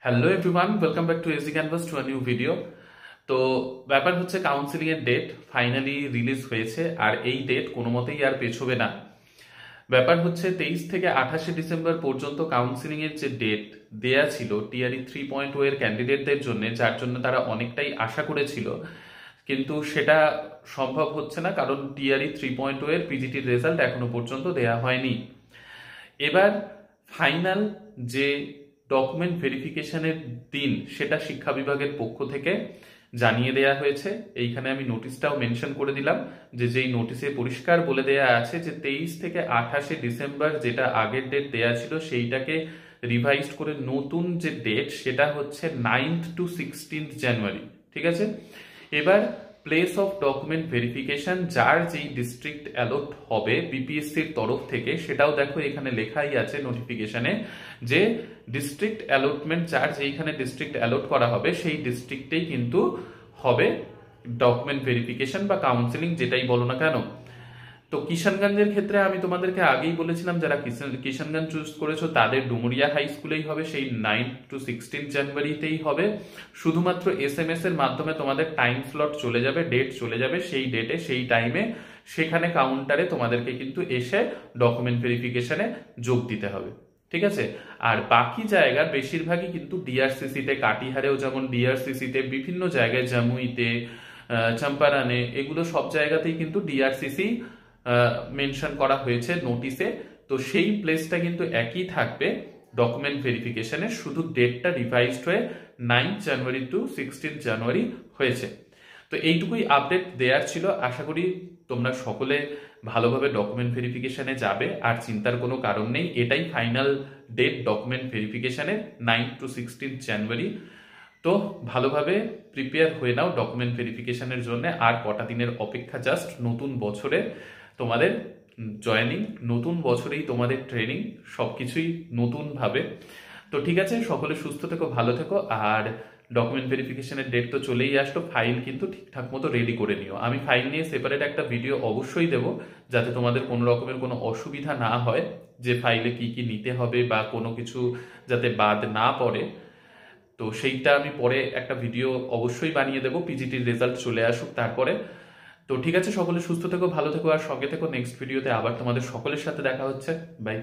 Hello everyone, welcome back to AG canvas to a new video. তো ব্যাপার হচ্ছে counselling এর ডেট ফাইনালি রিলিজ হয়েছে, আর এই ডেট কোনো মতেই আর পেছোবে না। ব্যাপার হচ্ছে 23 থেকে 28শে ডিসেম্বর পর্যন্ত কাউন্সিলিং এর যে ডেট দেয়া ছিল টিআরই 3.0 এর ক্যান্ডিডেটদের জন্য, যার জন্য তারা অনেকটাই আশা করেছিল, কিন্তু সেটা সম্ভব হচ্ছে না, কারণ টিআরই 3.0 এর পিজিটির রেজাল্ট এখনো পর্যন্ত দেয়া হয়নি। এবার ফাইনাল যে ডকুমেন্ট ভেরিফিকেশনের দিন সেটা শিক্ষা বিভাগের পক্ষ থেকে জানিয়ে দেয়া হয়েছে। এইখানে আমি নোটিশটাও মেনশন করে দিলাম, যেই নোটিশে পরিষ্কার বলে দেয়া আছে যে 23 থেকে 28শে ডিসেম্বর যেটা আগের ডেট দেয়া ছিল সেইটাকে রিভাইজড করে নতুন যে ডেট সেটা হচ্ছে 9th to 16th জানুয়ারি। ঠিক আছে, এবার প্লেস অফ ডকুমেন্ট ভেরিফিকেশন যার যেই ডিস্ট্রিক্ট অ্যালট হবে বিপিএসসির তরফ থেকে, সেটাও দেখো এখানে লেখাই আছে নোটিফিকেশনে, যে ডিস্ট্রিক্ট অ্যালটমেন্ট যার যেইখানে ডিস্ট্রিক্ট অ্যালট করা হবে সেই ডিস্ট্রিক্টেই কিন্তু হবে ডকুমেন্ট ভেরিফিকেশন বা কাউন্সিলিং, যেটাই বলো না কেন। তো কিষানগঞ্জের ক্ষেত্রে আমি তোমাদেরকে আগেই বলেছিলাম, যারা কিষানগঞ্জ চুজ করেছো তাদের ডুমুরিয়া হাই স্কুলেই হবে, সেই 9 to 16 জানুয়ারিতেই হবে। শুধুমাত্র এসএমএস এর মাধ্যমে তোমাদের টাইম স্লট চলে যাবে, ডেট চলে যাবে, সেই ডেটে সেই টাইমে সেখানে কাউন্টারে তোমাদেরকে কিন্তু এসে ডকুমেন্ট ভেরিফিকেশনে যোগ দিতে হবে। ঠিক আছে, আর বাকি জায়গার বেশিরভাগই কিন্তু ডিআরসিসিতে, কাটিহারেও যেমন ডিআরসিসিতে, বিভিন্ন জায়গায় জামুইতে, চম্পারনে, এগুলো সব জায়গাতেই কিন্তু ডিআরসিসি মেনশন করা হয়েছে নোটিশে। তো সেই প্লেসটা কিন্তু একই থাকবে ডকুমেন্ট ভেরিফিকেশনের, শুধু ডেটটা রিভাইজড হয়ে 9 জানুয়ারি টু 16 জানুয়ারি হয়েছে। তো এইটুকুই আপডেট দেওয়ার ছিল। আশা করি তোমরা সকলে ভালোভাবে ডকুমেন্ট ভেরিফিকেশনে যাবে, আর চিন্তার কোনো কারণ নেই। এটাই ফাইনাল ডেট ডকুমেন্ট ভেরিফিকেশনের, 9 to 16 জানুয়ারি। তো ভালোভাবে প্রিপেয়ার হয়ে নাও ডকুমেন্ট ভেরিফিকেশনের জন্য। আর কটা দিনের অপেক্ষা জাস্ট, নতুন বছরে তোমাদের জয়েনিং, নতুন বছরেই তোমাদের ট্রেনিং, সবকিছুই নতুন ভাবে। তো ঠিক আছে, সকলে সুস্থ থেকো, ভালো থেকো। আর ডকুমেন্ট ভেরিফিকেশনের ডেট তো চলেই আসলো, ফাইল কিন্তু ঠিকঠাক মতো রেডি করে নিও। আমি ফাইল নিয়ে সেপারেট একটা ভিডিও অবশ্যই দেবো, যাতে তোমাদের কোনো রকমের কোনো অসুবিধা না হয়, যে ফাইলে কি কি নিতে হবে বা কোনো কিছু যাতে বাদ না পড়ে। তো সেইটা আমি পরে একটা ভিডিও অবশ্যই বানিয়ে দেবো, পিজিটির রেজাল্ট চলে আসুক তারপরে। তো ঠিক আছে, সকলে সুস্থ থেকো, ভালো থেকো, আর সঙ্গে থেকো। নেক্সট ভিডিওতে আবার তোমাদের সকলের সাথে দেখা হচ্ছে। বাই।